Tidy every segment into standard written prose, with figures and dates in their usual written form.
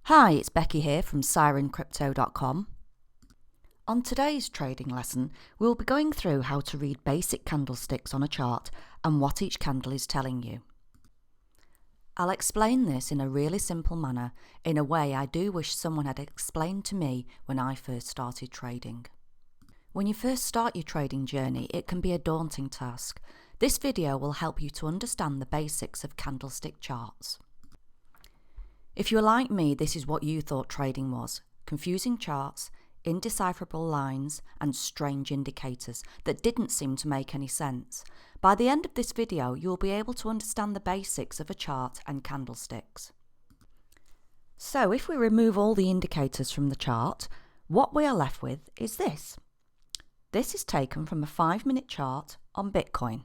Hi, it's Becky here from sirencrypto.com. On today's trading lesson, we'll be going through how to read basic candlesticks on a chart and what each candle is telling you. I'll explain this in a really simple manner, in a way I do wish someone had explained to me when I first started trading. When you first start your trading journey, it can be a daunting task. This video will help you to understand the basics of candlestick charts. If you're like me, this is what you thought trading was: confusing charts, indecipherable lines, and strange indicators that didn't seem to make any sense. By the end of this video, you'll be able to understand the basics of a chart and candlesticks. So if we remove all the indicators from the chart, what we are left with is this. This is taken from a 5-minute chart on Bitcoin.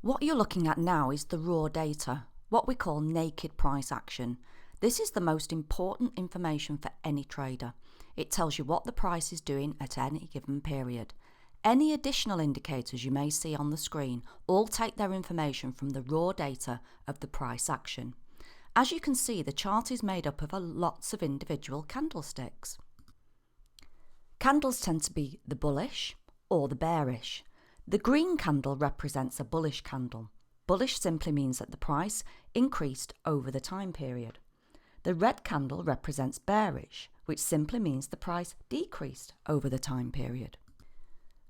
What you're looking at now is the raw data, what we call naked price action. This is the most important information for any trader. It tells you what the price is doing at any given period. Any additional indicators you may see on the screen all take their information from the raw data of the price action. As you can see, the chart is made up of lots of individual candlesticks. Candles tend to be the bullish or the bearish. The green candle represents a bullish candle. Bullish simply means that the price increased over the time period. The red candle represents bearish, which simply means the price decreased over the time period.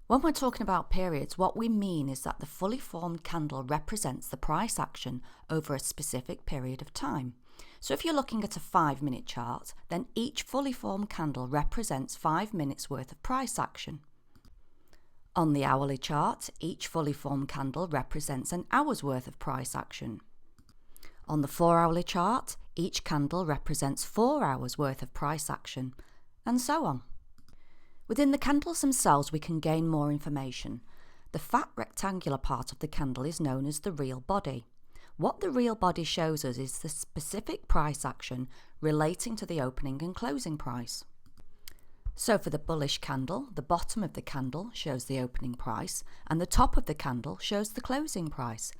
When we're talking about periods, what we mean is that the fully formed candle represents the price action over a specific period of time. So if you're looking at a 5-minute chart, then each fully formed candle represents 5 minutes worth of price action. On the hourly chart, each fully formed candle represents an hour's worth of price action. On the 4-hourly chart, each candle represents 4 hours worth of price action, and so on. Within the candles themselves, we can gain more information. The fat rectangular part of the candle is known as the real body. What the real body shows us is the specific price action relating to the opening and closing price. So for the bullish candle, the bottom of the candle shows the opening price and the top of the candle shows the closing price.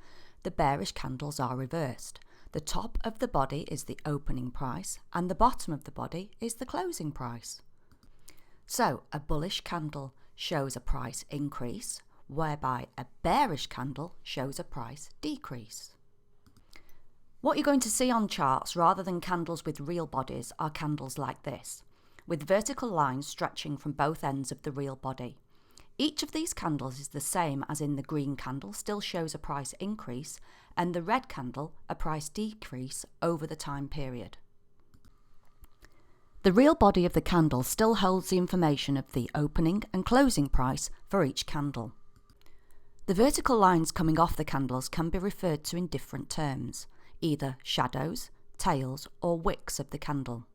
The bearish candles are reversed. The top of the body is the opening price and the bottom of the body is the closing price. So a bullish candle shows a price increase, whereby a bearish candle shows a price decrease. What you're going to see on charts rather than candles with real bodies are candles like this, with vertical lines stretching from both ends of the real body. Each of these candles is the same as in the green candle still shows a price increase and the red candle a price decrease over the time period. The real body of the candle still holds the information of the opening and closing price for each candle. The vertical lines coming off the candles can be referred to in different terms, either shadows, tails or wicks of the candle.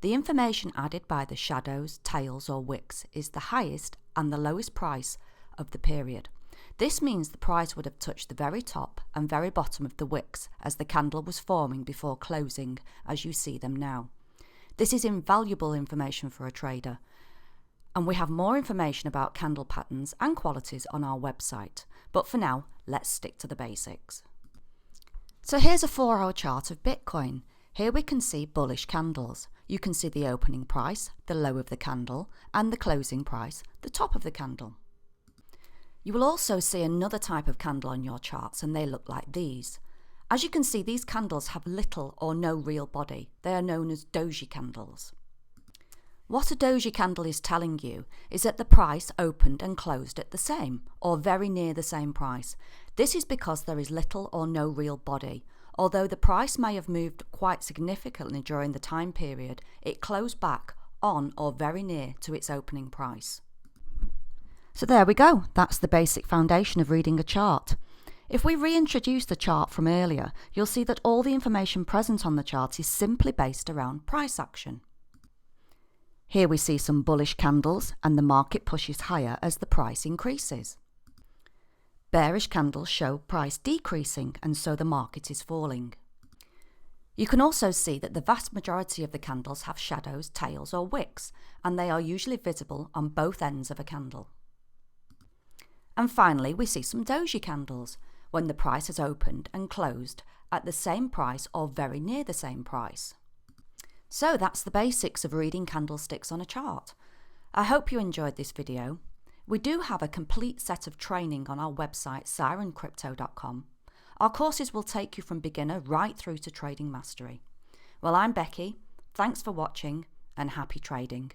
The information added by the shadows, tails or wicks is the highest and the lowest price of the period. This means the price would have touched the very top and very bottom of the wicks as the candle was forming before closing, as you see them now. This is invaluable information for a trader, and we have more information about candle patterns and qualities on our website. But for now, let's stick to the basics. So here's a 4-hour chart of Bitcoin. Here we can see bullish candles. You can see the opening price, the low of the candle, and the closing price, the top of the candle. You will also see another type of candle on your charts, and they look like these. As you can see, these candles have little or no real body. They are known as Doji Candles. What a Doji candle is telling you is that the price opened and closed at the same, or very near the same price. This is because there is little or no real body. Although the price may have moved quite significantly during the time period, it closed back on or very near to its opening price. So there we go. That's the basic foundation of reading a chart. If we reintroduce the chart from earlier, you'll see that all the information present on the chart is simply based around price action. Here we see some bullish candles and the market pushes higher as the price increases. Bearish candles show price decreasing and so the market is falling. You can also see that the vast majority of the candles have shadows, tails or wicks, and they are usually visible on both ends of a candle. And finally, we see some Doji candles, when the price has opened and closed at the same price or very near the same price. So that's the basics of reading candlesticks on a chart. I hope you enjoyed this video. We do have a complete set of training on our website, sirencrypto.com. Our courses will take you from beginner right through to trading mastery. Well, I'm Becky. Thanks for watching and happy trading.